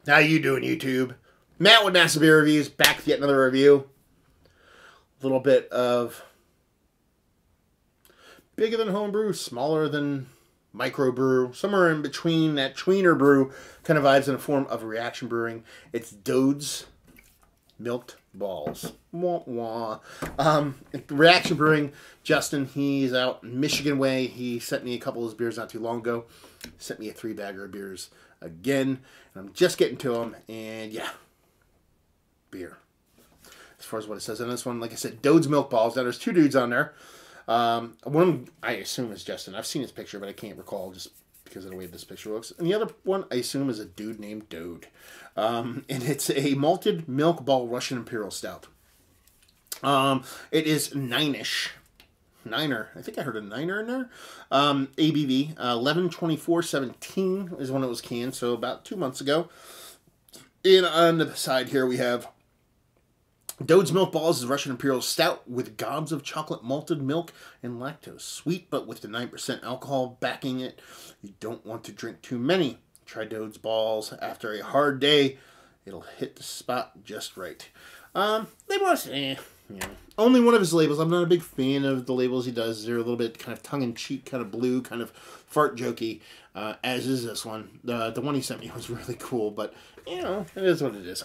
How you doing, YouTube? Matt with Massive Beer Reviews, back with yet another review. A little bit of bigger than homebrew, smaller than microbrew, somewhere in between that tweener brew kind of vibes in the form of reaction brewing. It's Dodes Milked Balls. Wah, wah. Reaction brewing, Justin, he's out Michigan way. He sent me a couple of his beers not too long ago. Sent me a 3-bagger of beers again. And I'm just getting to them. And yeah, beer. As far as what it says on this one, like I said, Dodes Milk Balls. Now there's two dudes on there. One of them, I assume, is Justin. I've seen his picture, but I can't recall just because of the way this picture looks. And the other one, I assume, is a dude named Dode. And it's a malted milk ball Russian Imperial Stout. It is 9-ish. Niner. I think I heard a niner in there. ABV. 11/24/17 is when it was canned, so about 2 months ago. And on the side here we have Dodes Milk Balls is Russian Imperial Stout with gobs of chocolate malted milk and lactose. Sweet, but with the 9% alcohol backing it. You don't want to drink too many. Try Dodes Balls after a hard day. It'll hit the spot just right. Labels, only one of his labels. I'm not a big fan of the labels he does. They're a little bit kind of tongue-in-cheek, kind of blue, kind of fart jokey, as is this one. The one he sent me was really cool, but, it is what it is.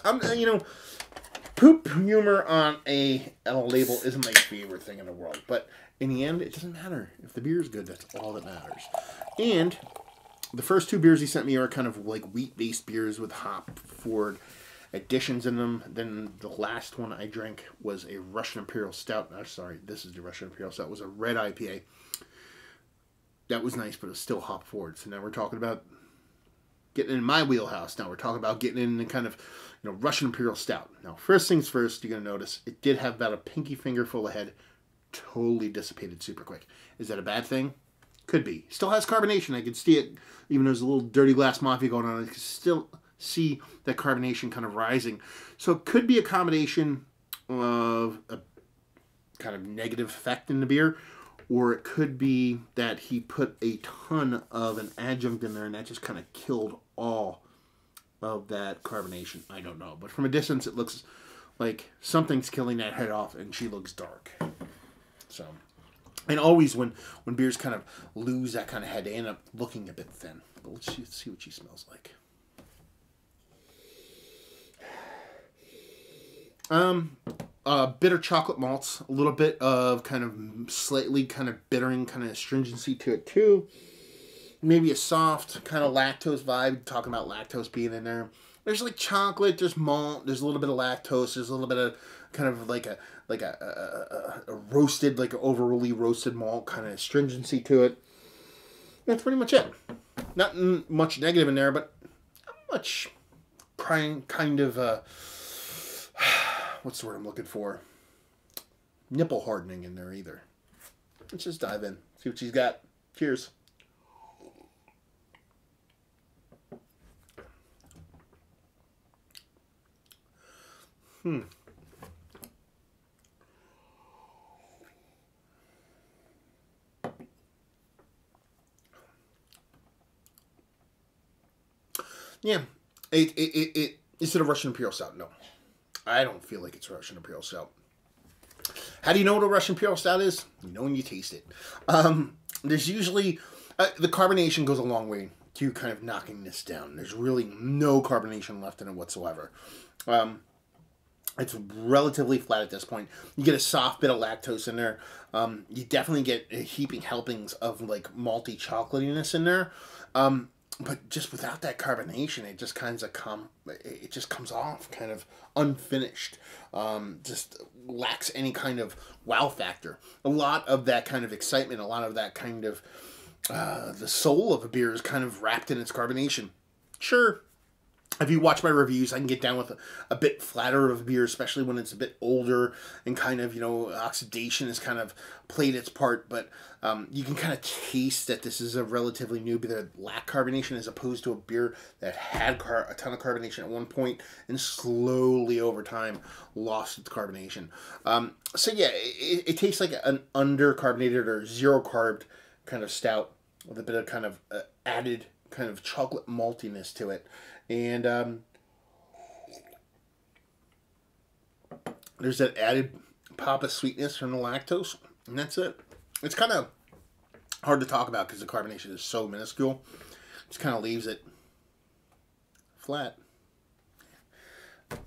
Poop humor on a label isn't my favorite thing in the world, but in the end, it doesn't matter. If the beer is good, that's all that matters. And the first two beers he sent me are kind of like wheat-based beers with hop-forward additions in them. Then the last one I drank was a Russian Imperial Stout. I'm sorry, this is the Russian Imperial Stout. It was a red IPA. That was nice, but it's still hop-forward. So now we're talking about getting in my wheelhouse. Now we're talking about getting in the kind of, Russian Imperial Stout. Now, first things first, you're going to notice it did have about a pinky finger full of head. Totally dissipated super quick. Is that a bad thing? Could be. Still has carbonation. I can see it, even though there's a little dirty glass mafia going on. I can still see that carbonation kind of rising. So it could be a combination of a kind of negative effect in the beer, or it could be that he put a ton of an adjunct in there and that just kind of killed all of that carbonation. I don't know. But from a distance, it looks like something's killing that head off, and she looks dark. So, and always when beers kind of lose that kind of head, they end up looking a bit thin. But let's see what she smells like. Bitter chocolate malts, a little bit of kind of slightly kind of bittering kind of astringency to it too. Maybe a soft kind of lactose vibe, talking about lactose being in there. There's like chocolate, there's malt, there's a little bit of lactose, there's a little bit of kind of like a roasted, like an overly roasted malt kind of astringency to it. That's pretty much it. Not much negative in there, but not much kind of, what's the word I'm looking for? Nipple hardening in there either. Let's just dive in, see what she's got. Cheers. Yeah, is it a Russian Imperial Stout? No, I don't feel like it's a Russian Imperial Stout. How do you know what a Russian Imperial Stout is? You know when you taste it. There's usually the carbonation goes a long way to kind of knocking this down. There's really no carbonation left in it whatsoever. It's relatively flat at this point. You get a soft bit of lactose in there. You definitely get heaping helpings of like malty chocolatiness in there. But just without that carbonation, it just kind of comes off kind of unfinished. Just lacks any kind of wow factor. A lot of that kind of excitement, a lot of that kind of the soul of a beer is kind of wrapped in its carbonation. Sure. If you watch my reviews, I can get down with a bit flatter of beer, especially when it's a bit older and kind of, oxidation has kind of played its part. But you can kind of taste that this is a relatively new beer that lacked carbonation as opposed to a beer that had a ton of carbonation at one point and slowly over time lost its carbonation. So yeah, it tastes like an undercarbonated or zero carb kind of stout with a bit of kind of added kind of chocolate maltiness to it. And There's that added pop of sweetness from the lactose, and that's it. It's kind of hard to talk about because the carbonation is so minuscule. It just kind of leaves it flat.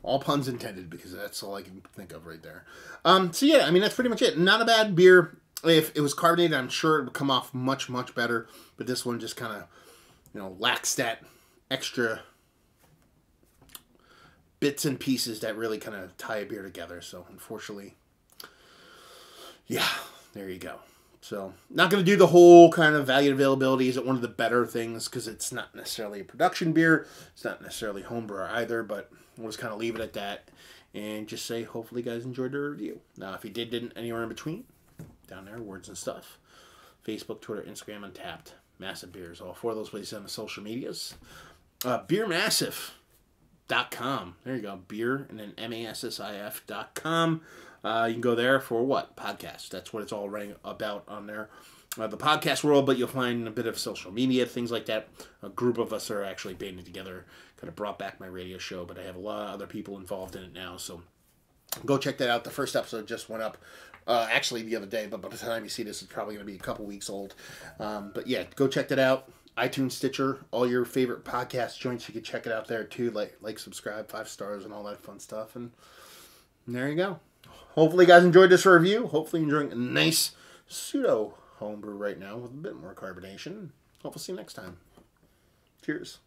All puns intended, because that's all I can think of right there. So yeah, I mean, that's pretty much it. Not a bad beer. If it was carbonated, I'm sure it would come off much, much better. But this one just kind of, you know, lacks that extra bits and pieces that really kind of tie a beer together. So unfortunately, yeah, there you go. So not going to do the whole kind of value availability. Is it one of the better things? Because it's not necessarily a production beer. It's not necessarily homebrew either, but we'll just kind of leave it at that and just say hopefully you guys enjoyed the review. Now, if you didn't, anywhere in between, down there, words and stuff. Facebook, Twitter, Instagram, Untapped. Massive Beers. All 4 of those places on the social medias. BeerMassive.com. There you go. Beer and then MASSIF.com. You can go there for what? Podcasts. That's what it's all about on there. The podcast world, but you'll find a bit of social media, things like that. A group of us are actually banding together, kind of brought back my radio show, but I have a lot of other people involved in it now, so go check that out. The first episode just went up actually the other day, but by the time you see this, it's probably going to be a couple weeks old. But yeah, go check that out. iTunes, Stitcher, all your favorite podcast joints, you can check it out there too. Like, subscribe, 5 stars, and all that fun stuff. And there you go. Hopefully you guys enjoyed this review. Hopefully you're enjoying a nice pseudo homebrew right now with a bit more carbonation. Hope we'll see you next time. Cheers.